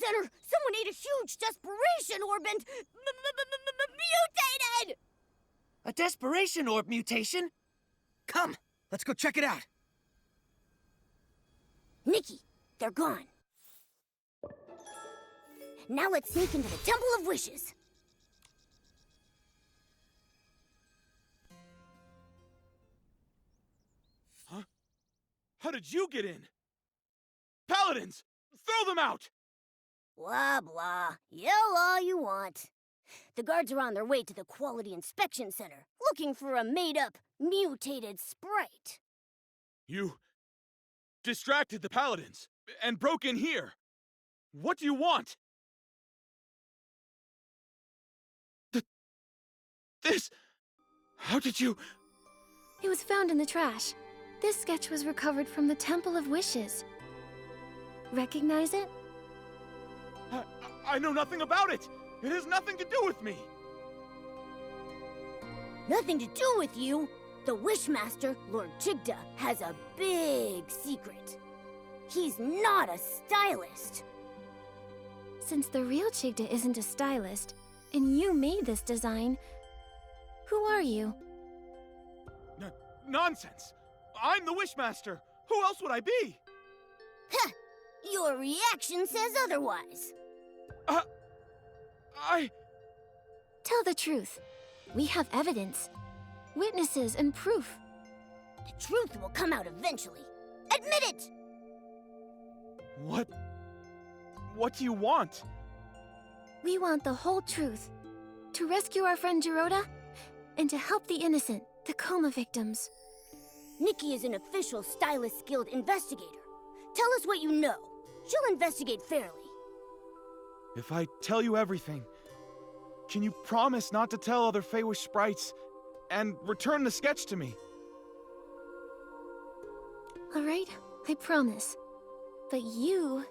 Center! Someone ate a huge desperation orb and mutated! A desperation orb mutation? Come, let's go check it out. Nikki, they're gone. Now let's sneak into the Temple of Wishes. Huh? How did you get in? Paladins! Throw them out! Blah, blah. Yell all you want. The guards are on their way to the Quality Inspection Center, looking for a made-up, mutated sprite. You distracted the Paladins and broke in here. What do you want? This... How did you... It was found in the trash. This sketch was recovered from the Temple of Wishes. Recognize it? I know nothing about it! It has nothing to do with me! Nothing to do with you? The Wishmaster, Lord Chigda, has a big secret. He's not a stylist. Since the real Chigda isn't a stylist, and you made this design, who are you? Nonsense! I'm the Wishmaster! Who else would I be? Heh! Your reaction says otherwise. Tell the truth. We have evidence, witnesses, and proof. The truth will come out eventually. Admit it! What do you want? We want the whole truth. To rescue our friend Jiroda, and to help the innocent, the coma victims. Nikki is an official Stylist Guild investigator. Tell us what you know. She'll investigate fairly. If I tell you everything, can you promise not to tell other Feywish sprites and return the sketch to me? All right, I promise. But you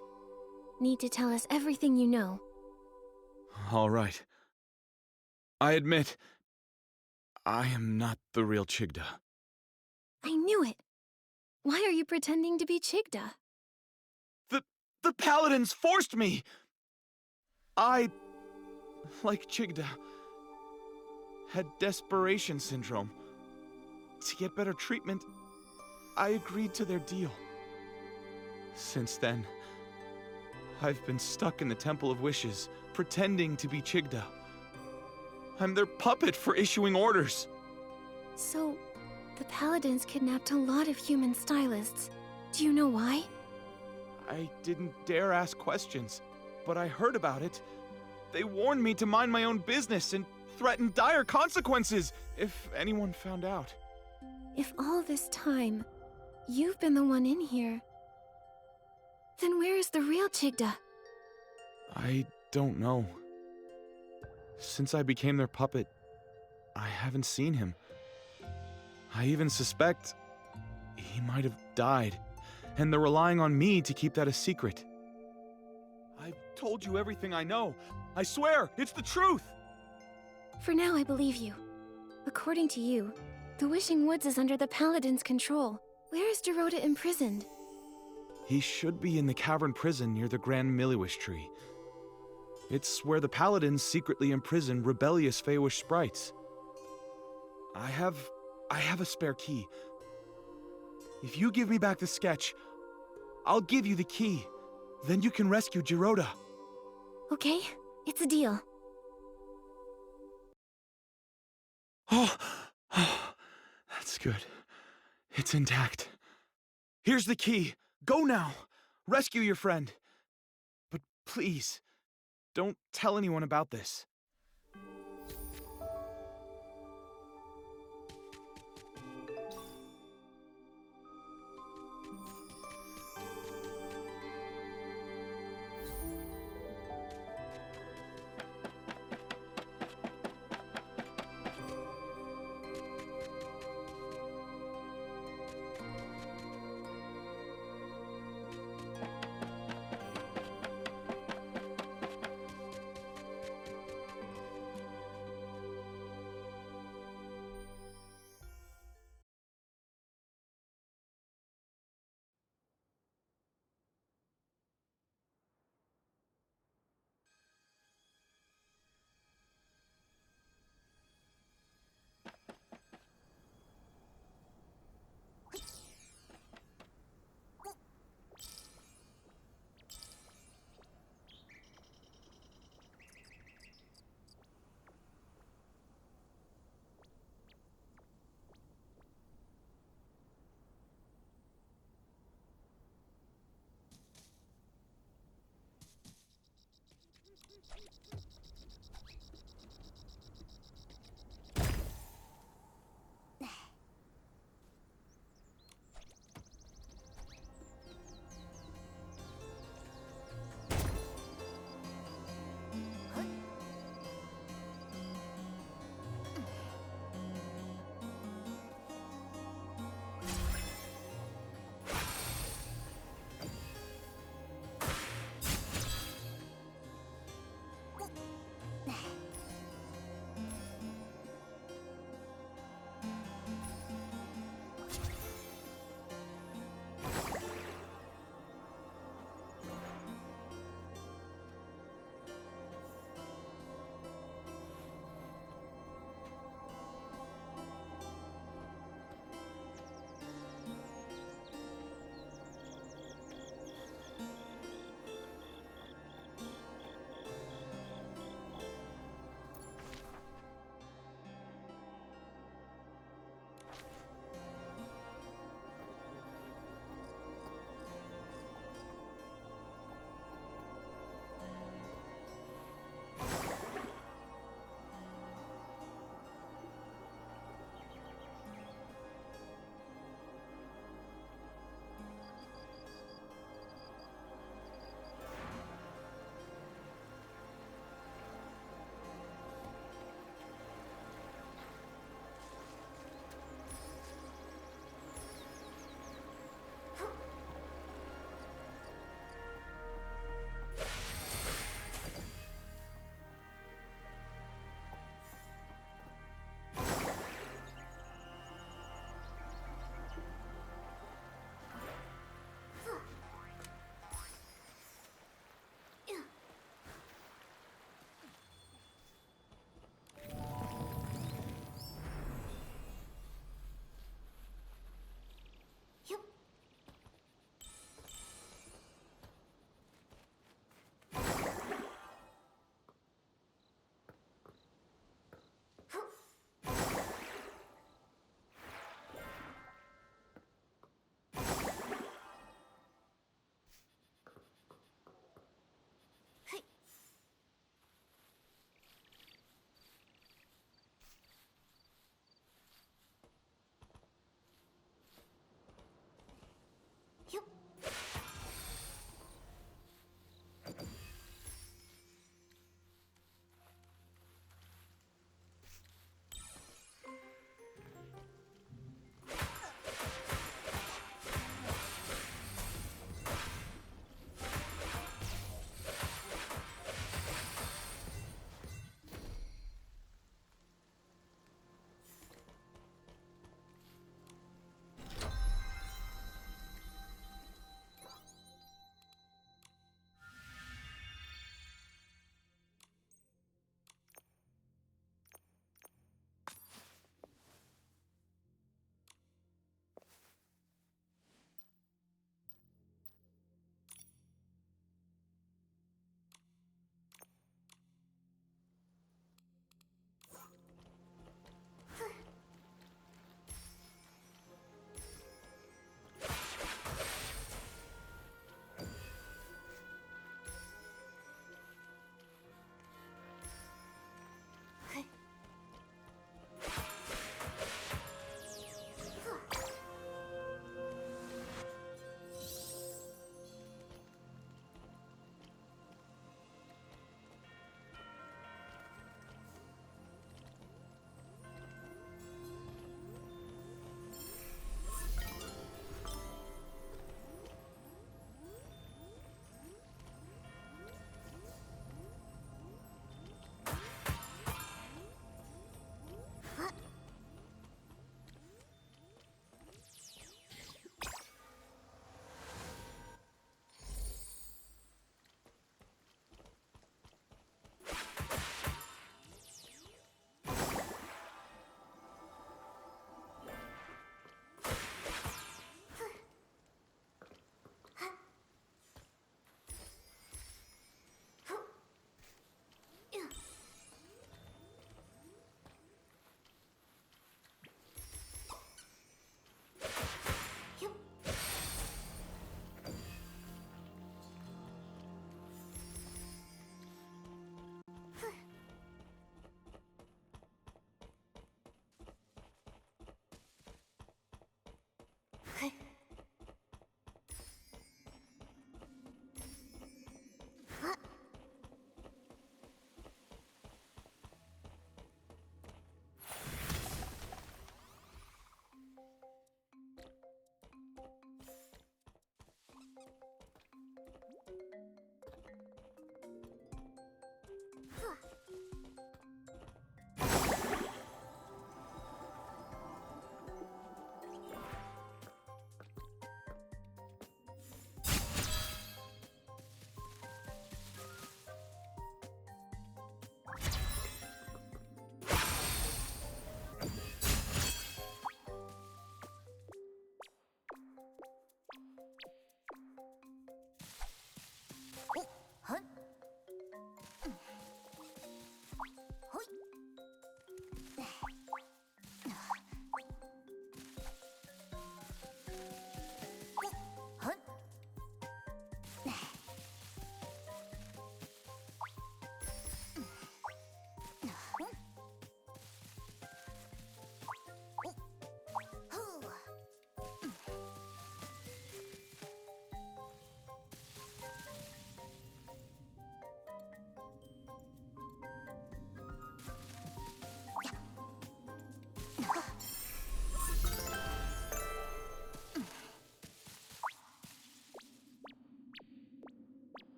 need to tell us everything you know. All right. I admit, I am not the real Chigda. I knew it. Why are you pretending to be Chigda? The Paladins forced me! I, like Chigda, had desperation syndrome. To get better treatment, I agreed to their deal. Since then, I've been stuck in the Temple of Wishes, pretending to be Chigda. I'm their puppet for issuing orders. So, the Paladins kidnapped a lot of human stylists. Do you know why? I didn't dare ask questions, but I heard about it. They warned me to mind my own business and threatened dire consequences if anyone found out. If all this time, you've been the one in here, then where is the real Chigda? I don't know. Since I became their puppet, I haven't seen him. I even suspect he might have died, and they're relying on me to keep that a secret. I've told you everything I know. I swear, it's the truth! For now, I believe you. According to you, the Wishing Woods is under the Paladins' control. Where is Jiroda imprisoned? He should be in the cavern prison near the Grand Miliwish tree. It's where the Paladins secretly imprison rebellious Feywish sprites. I have a spare key. If you give me back the sketch, I'll give you the key. Then you can rescue Jiroda. Okay, it's a deal. Oh, that's good. It's intact. Here's the key. Go now. Rescue your friend. But please, don't tell anyone about this.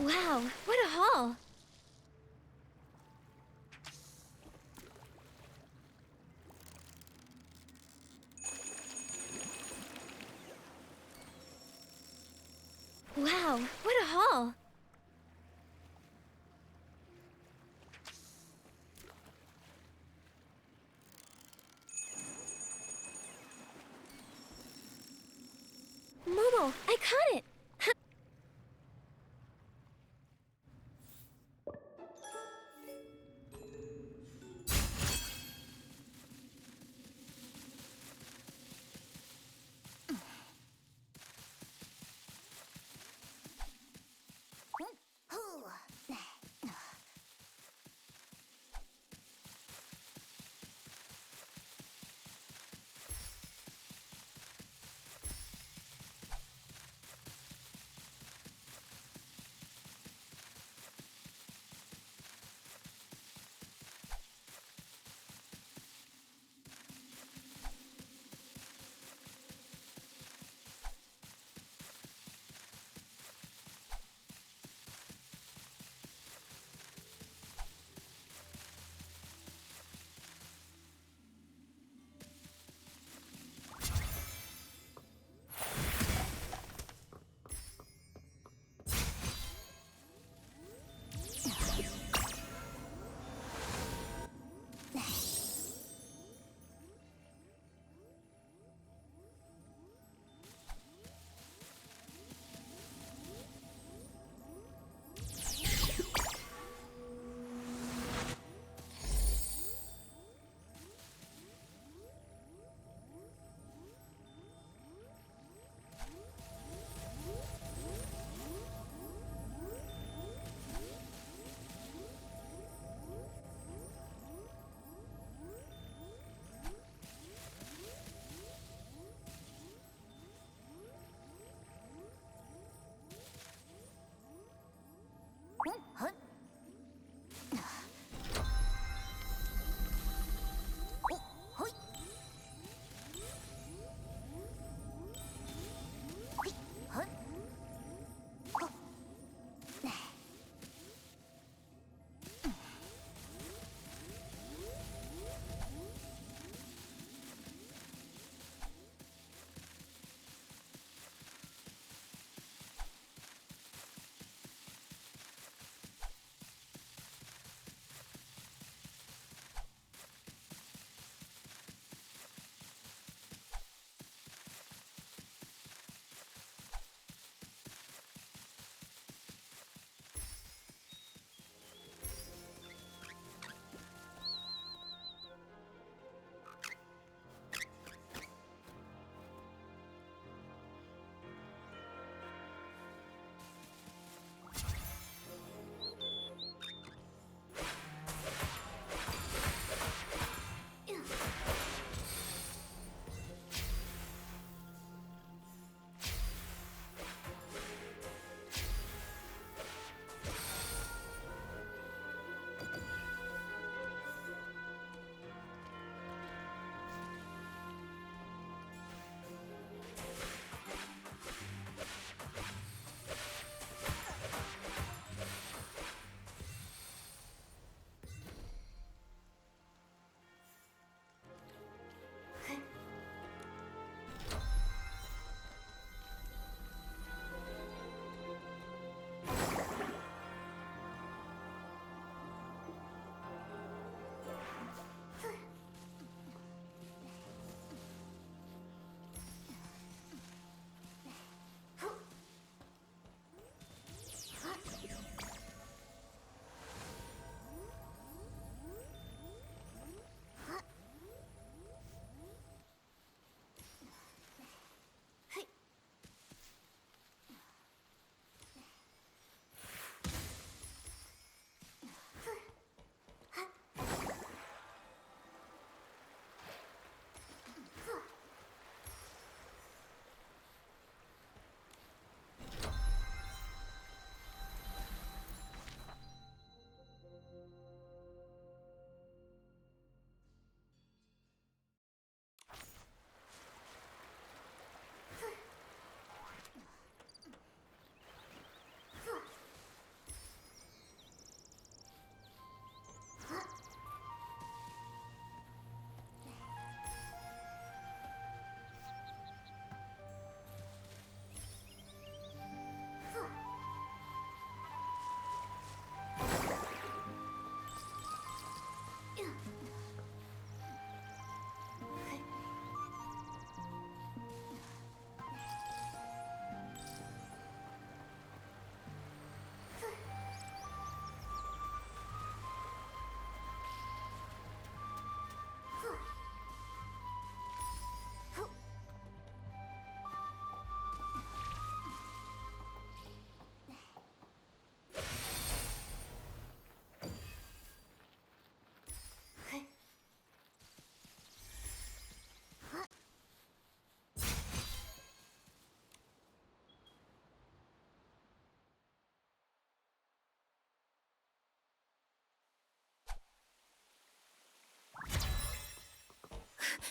Wow, what a haul! Wow, what a haul! Momo, I caught it!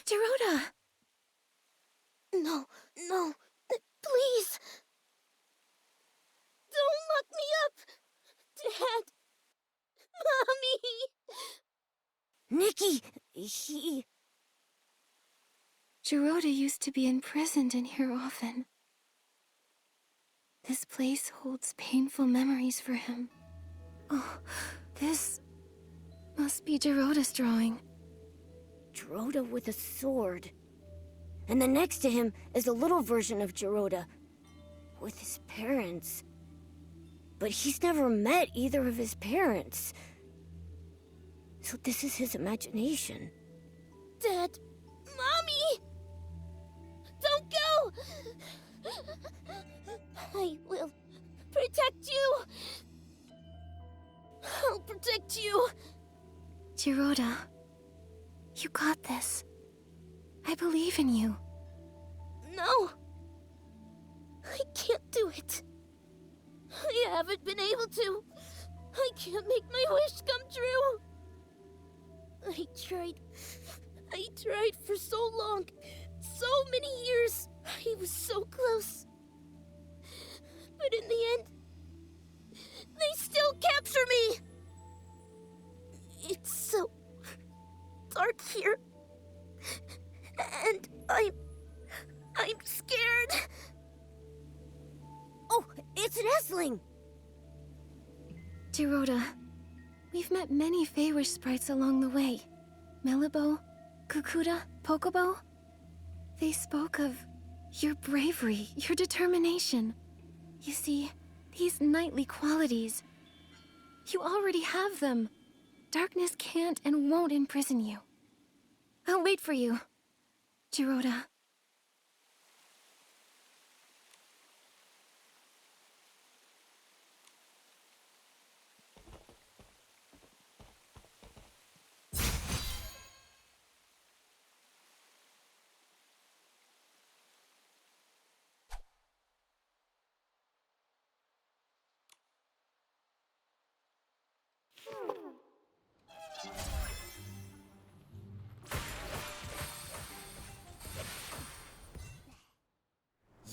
Dorota! No, no, please. Don't lock me up. Dad. Mommy. Nikki, he... Dorota used to be imprisoned in here often. This place holds painful memories for him. Oh, this must be Dorota's drawing. Dorota with a sword. And then next to him is a little version of Dorota with his parents. But he's never met either of his parents. So this is his imagination. Dad, Mommy! Don't go! I will protect you. I'll protect you. Dorota, you got this. I believe in you. No. I can't do it. I haven't been able to. I can't make my wish come true. I tried for so long. So many years. I was so close. But in the end, they still capture me. It's so dark here. And I'm scared. Oh, it's an Esling! Dorota, we've met many Feywish sprites along the way. Melibo, Kukuda, Pokobo. They spoke of your bravery, your determination. You see, these knightly qualities, you already have them. Darkness can't and won't imprison you. I'll wait for you, Dorota.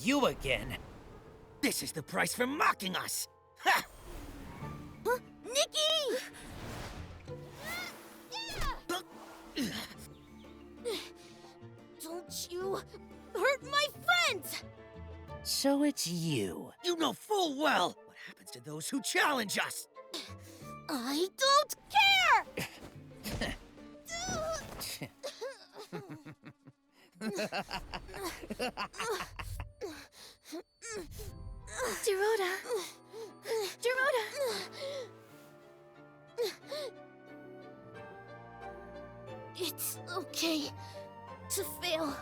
You again? This is the price for mocking us! Ha! Huh? Nikki! Don't you hurt my friends! So it's you. You know full well what happens to those who challenge us! I don't care! Dorota! Dorota! It's okay to fail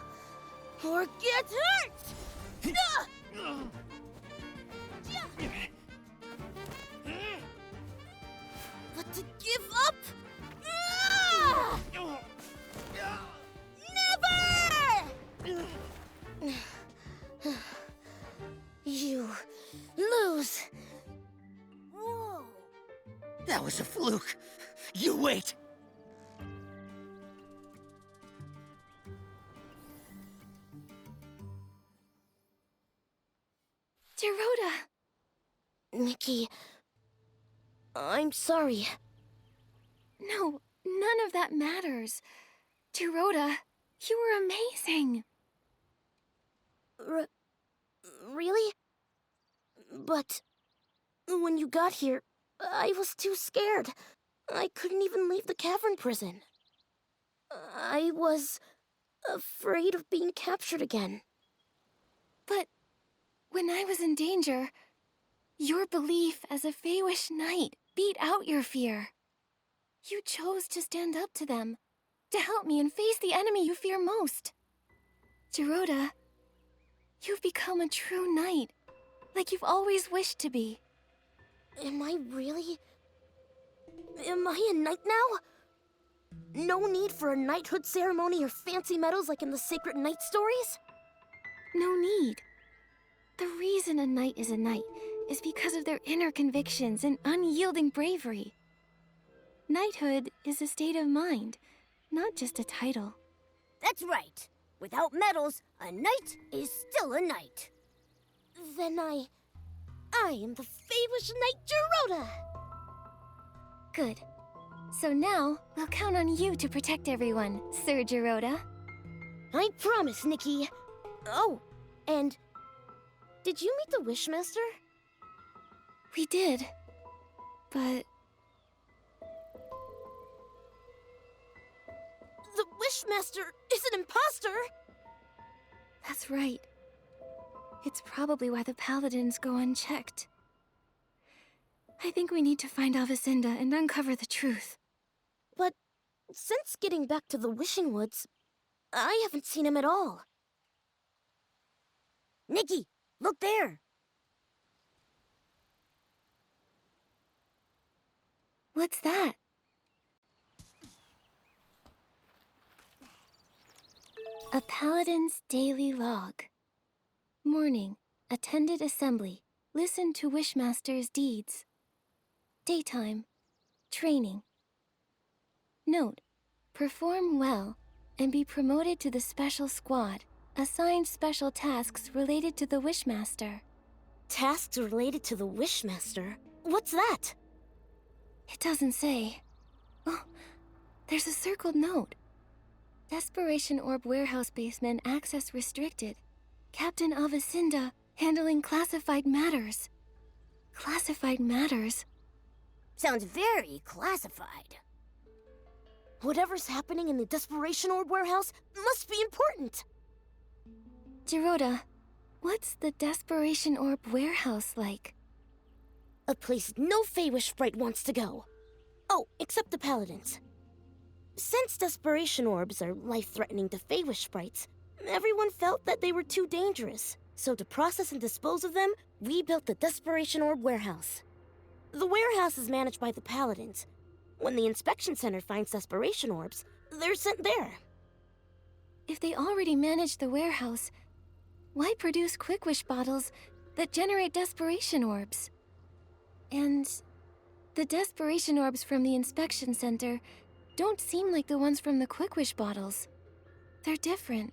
or get hurt! But to give up? Never! You lose. Whoa. That was a fluke. You wait. Dorota! Nikki, I'm sorry. No, none of that matters. Dorota, you were amazing. Really? But when you got here, I was too scared. I couldn't even leave the cavern prison. I was afraid of being captured again. But when I was in danger, your belief as a Feywish knight beat out your fear. You chose to stand up to them, to help me and face the enemy you fear most. Dorota, you've become a true knight, like you've always wished to be. Am I really? Am I a knight now? No need for a knighthood ceremony or fancy medals like in the Sacred Knight stories? No need. The reason a knight is a knight is because of their inner convictions and unyielding bravery. Knighthood is a state of mind, not just a title. That's right. Without medals, a knight is still a knight. Then I am the famous Knight Gerudo! Good. So now, we'll count on you to protect everyone, Sir Gerudo. I promise, Nikki. Oh, and did you meet the Wishmaster? We did. But The Wishmaster is an imposter! that's right. It's probably why the Paladins go unchecked. I think we need to find Avicenda and uncover the truth. But since getting back to the Wishing Woods, I haven't seen him at all. Nikki, look there. What's that? A Paladin's Daily Log. Morning. Attended assembly. Listened to Wishmaster's deeds. Daytime. Training. Note. Perform well and be promoted to the special squad. Assigned special tasks related to the Wishmaster. Tasks related to the Wishmaster? What's that? It doesn't say. Oh, there's a circled note. Desperation Orb Warehouse Basement access restricted. Captain Avicenda handling classified matters. Classified matters? Sounds very classified. Whatever's happening in the Desperation Orb Warehouse must be important! Gerudo, what's the Desperation Orb Warehouse like? A place no Feywish sprite wants to go. Oh, except the Paladins. Since Desperation Orbs are life-threatening to Feywish sprites, everyone felt that they were too dangerous. So to process and dispose of them, we built the Desperation Orb Warehouse. The warehouse is managed by the Paladins. When the inspection center finds Desperation Orbs, they're sent there. If they already manage the warehouse, why produce Quick Wish bottles that generate Desperation Orbs? And the Desperation Orbs from the inspection center don't seem like the ones from the Quick Wish bottles. They're different.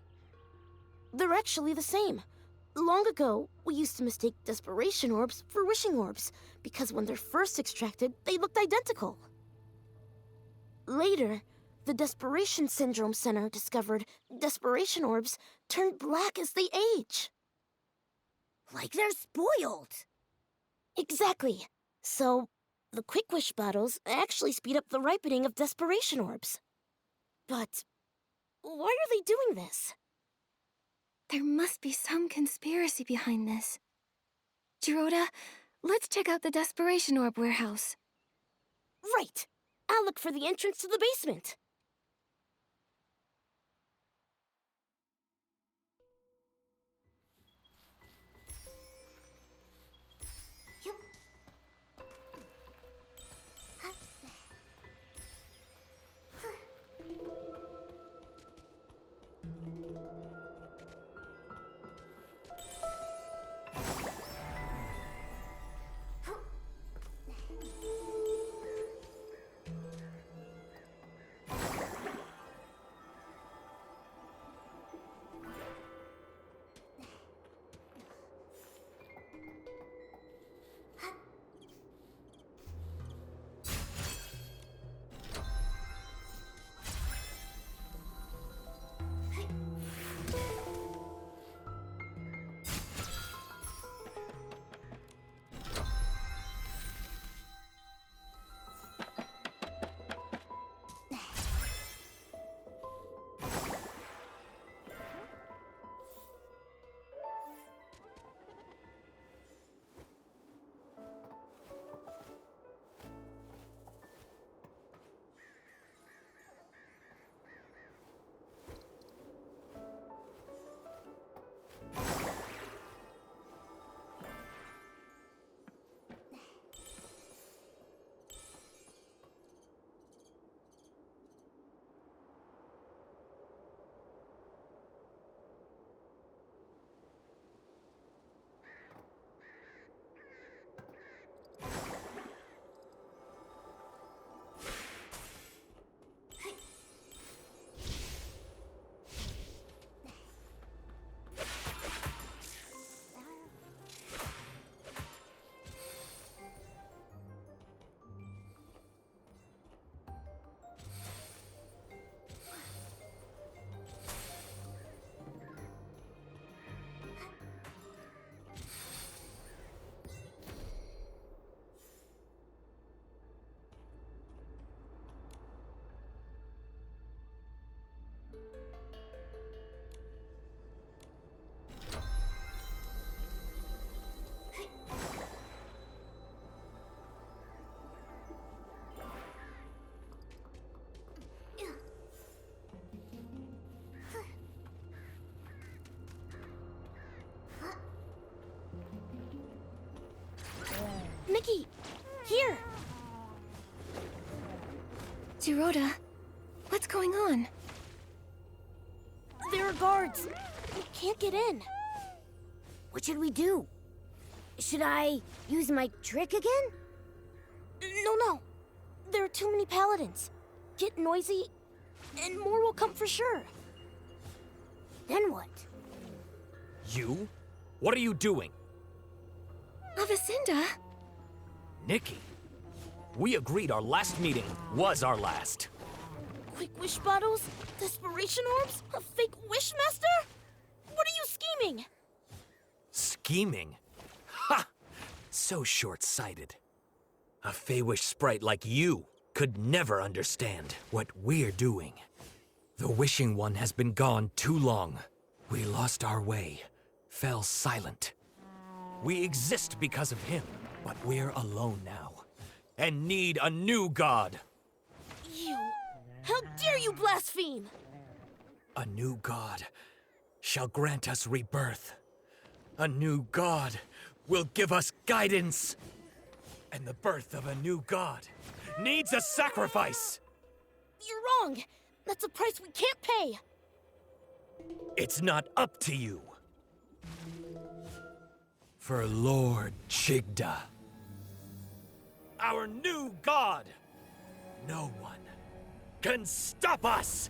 They're actually the same. Long ago, we used to mistake Desperation Orbs for Wishing Orbs, because when they're first extracted, they looked identical. Later, the Desperation Syndrome Center discovered Desperation Orbs turn black as they age. Like they're spoiled. Exactly. So, the Quick Wish bottles actually speed up the ripening of Desperation Orbs. But why are they doing this? There must be some conspiracy behind this. Gerudo, let's check out the Desperation Orb Warehouse. Right. I'll look for the entrance to the basement. Nikki, here! Jiroda, what's going on? There are guards. We can't get in. What should we do? Should I use my trick again? No. There are too many paladins. Get noisy, and more will come for sure. Then what? You? What are you doing? Avicinda? Nikki, we agreed our last meeting was our last. Quick wish bottles? Desperation orbs? A fake wish master? What are you scheming? Scheming? Ha! So short-sighted. A Feywish sprite like you could never understand what we're doing. The Wishing One has been gone too long. We lost our way, fell silent. We exist because of him, but we're alone now, and need a new god. You! How dare you blaspheme! A new god shall grant us rebirth. A new god will give us guidance. And the birth of a new god needs a sacrifice. You're wrong! That's a price we can't pay! It's not up to you. For Lord Chigda, our new god, no one can stop us!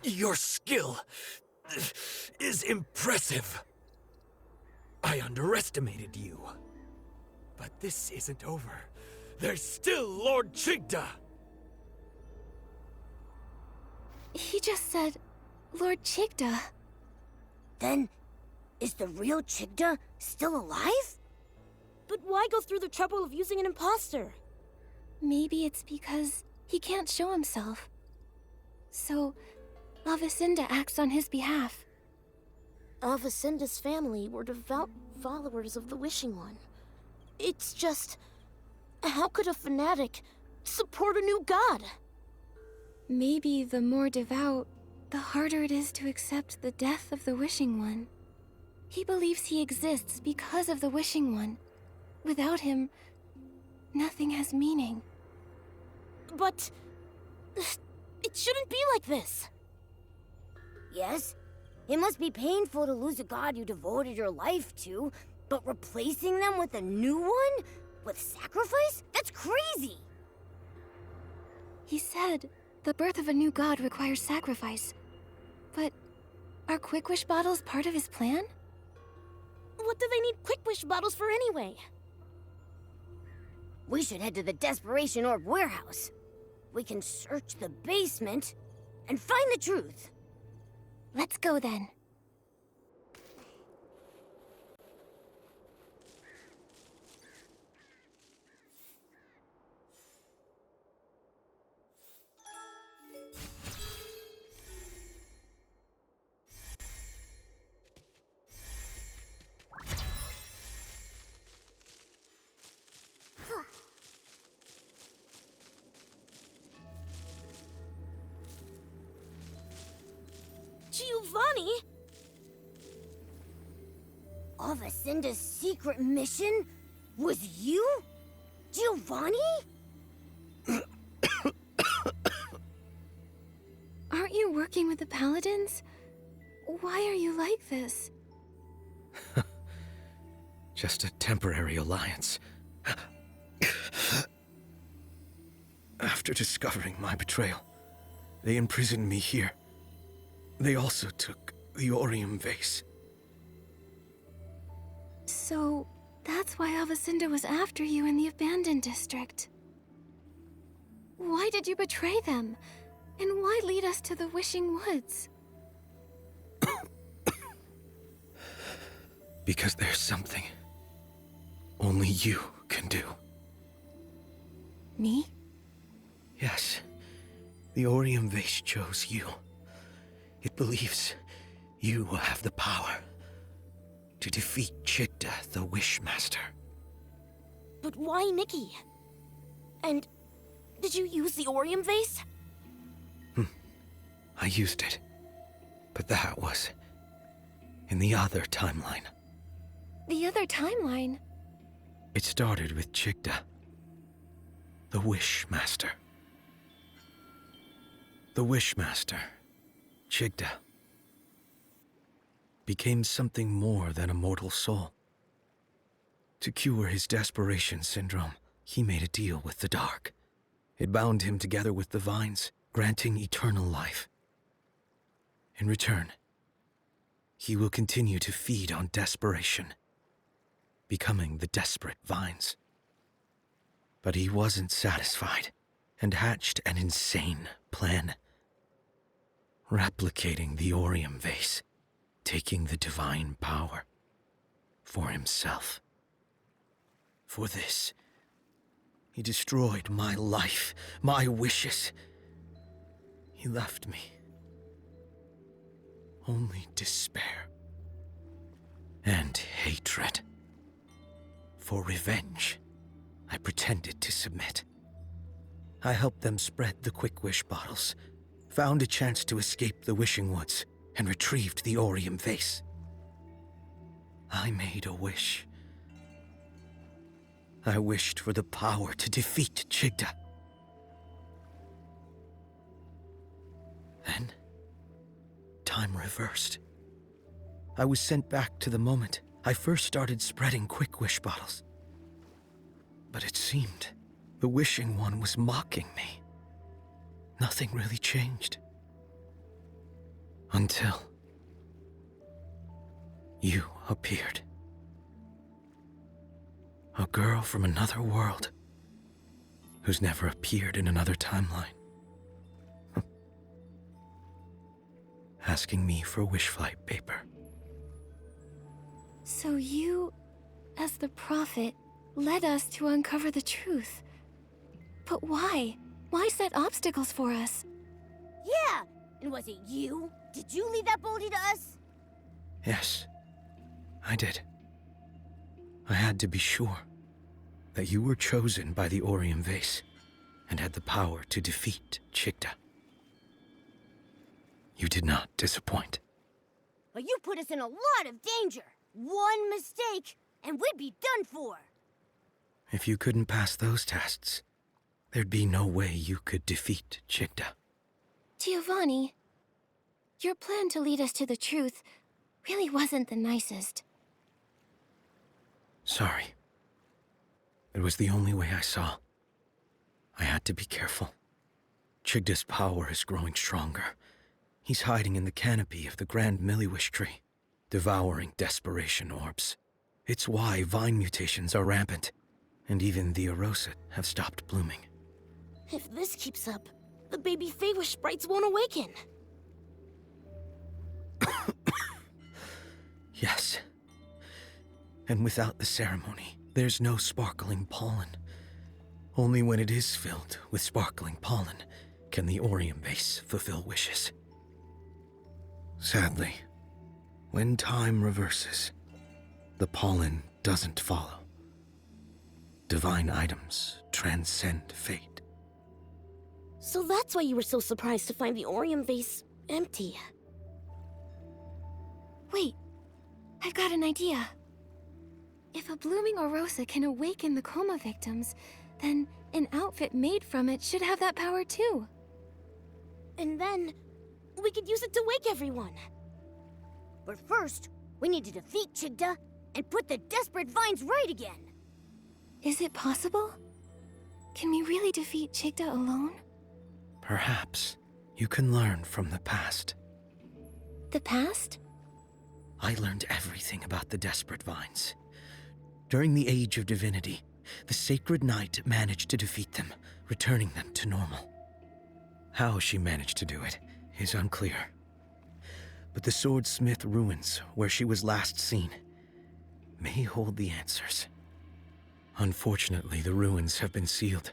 Your skill is impressive. I underestimated you. But this isn't over. There's still Lord Chigda! He just said, Lord Chigda. Then, is the real Chigda still alive? But why go through the trouble of using an imposter? Maybe it's because he can't show himself. So, Avicinda acts on his behalf. Avicinda's family were devout followers of the Wishing One. It's just... how could a fanatic support a new god? Maybe the more devout, the harder it is to accept the death of the Wishing One. He believes he exists because of the Wishing One. Without him, nothing has meaning. But... it shouldn't be like this. Yes, it must be painful to lose a god you devoted your life to, but replacing them with a new one? With sacrifice? That's crazy! He said the birth of a new god requires sacrifice. But are Quick Wish bottles part of his plan? What do they need Quick Wish bottles for anyway? We should head to the Desperation Orb warehouse. We can search the basement and find the truth. Let's go then. Giovanni? Avacinda's secret mission was you? Giovanni? Aren't you working with the Paladins? Why are you like this? Just a temporary alliance. After discovering my betrayal, they imprisoned me here. They also took the Orium vase. So, that's why Avacinda was after you in the abandoned district. Why did you betray them? And why lead us to the Wishing Woods? Because there's something only you can do. Me? Yes, the Orium vase chose you. It believes you will have the power to defeat Chigda, the Wishmaster. But why Nikki? And did you use the Orium vase? I used it, but that was in the other timeline. The other timeline? It started with Chigda, the Wishmaster. The Wishmaster, Chigda, became something more than a mortal soul. To cure his desperation syndrome, he made a deal with the Dark. It bound him together with the Vines, granting eternal life. In return, he will continue to feed on desperation, becoming the desperate Vines. But he wasn't satisfied, and hatched an insane plan. Replicating the Orium vase, taking the divine power for himself. For this, he destroyed my life, my wishes. He left me only despair and hatred. For revenge, I pretended to submit. I helped them spread the Quick Wish bottles, found a chance to escape the Wishing Woods, and retrieved the Orium vase. I made a wish. I wished for the power to defeat Chigda. Then, time reversed. I was sent back to the moment I first started spreading Quick Wish bottles. But it seemed the Wishing One was mocking me. Nothing really changed. Until you appeared. A girl from another world who's never appeared in another timeline. Asking me for wish flight paper. So you, as the prophet, led us to uncover the truth. But why? Why set obstacles for us? Yeah! And was it you? Did you lead that Boldy to us? Yes, I did. I had to be sure that you were chosen by the Orium vase and had the power to defeat Chigda. You did not disappoint. But you put us in a lot of danger. One mistake, and we'd be done for. If you couldn't pass those tests, there'd be no way you could defeat Chigda. Giovanni, your plan to lead us to the truth really wasn't the nicest. Sorry. It was the only way I saw. I had to be careful. Chigda's power is growing stronger. He's hiding in the canopy of the Grand Milliwish tree, devouring desperation orbs. It's why vine mutations are rampant, and even the Erosit have stopped blooming. If this keeps up, the baby Feywish sprites won't awaken. Yes. And without the ceremony, there's no sparkling pollen. Only when it is filled with sparkling pollen can the Orium vase fulfill wishes. Sadly, when time reverses, the pollen doesn't follow. Divine items transcend fate. So that's why you were so surprised to find the Orium vase empty. Wait, I've got an idea. If a blooming Orosa can awaken the coma victims, then an outfit made from it should have that power too. And then we could use it to wake everyone. But first, we need to defeat Chigda and put the Desperate Vines right again. Is it possible? Can we really defeat Chigda alone? Perhaps you can learn from the past. The past? I learned everything about the Desperate Vines. During the Age of Divinity, the Sacred Knight managed to defeat them, returning them to normal. How she managed to do it is unclear. But the Swordsmith ruins, where she was last seen, may hold the answers. Unfortunately, the ruins have been sealed,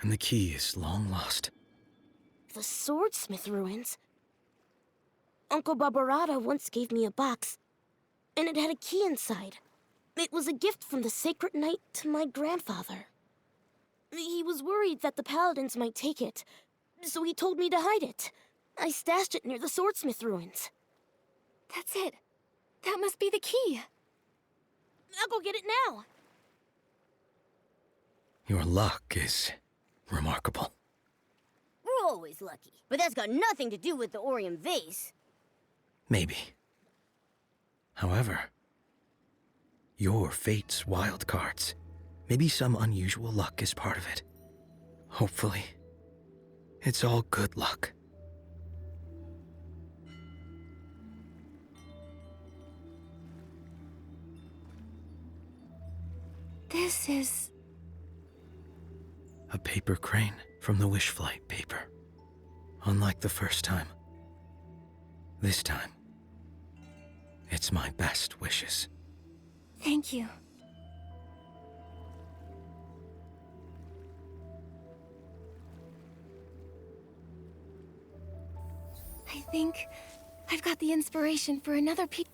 and the key is long lost. The Swordsmith ruins? Uncle Barbarata once gave me a box, and it had a key inside. It was a gift from the Sacred Knight to my grandfather. He was worried that the Paladins might take it, so he told me to hide it. I stashed it near the Swordsmith ruins. That's it. That must be the key. I'll go get it now. Your luck is remarkable. We're always lucky, but that's got nothing to do with the Orium vase. Maybe. However, your fate's wild cards. Maybe some unusual luck is part of it. Hopefully, it's all good luck. This is... A paper crane from the Wish Flight paper. Unlike the first time, this time, it's my best wishes. Thank you. I think I've got the inspiration for another piece.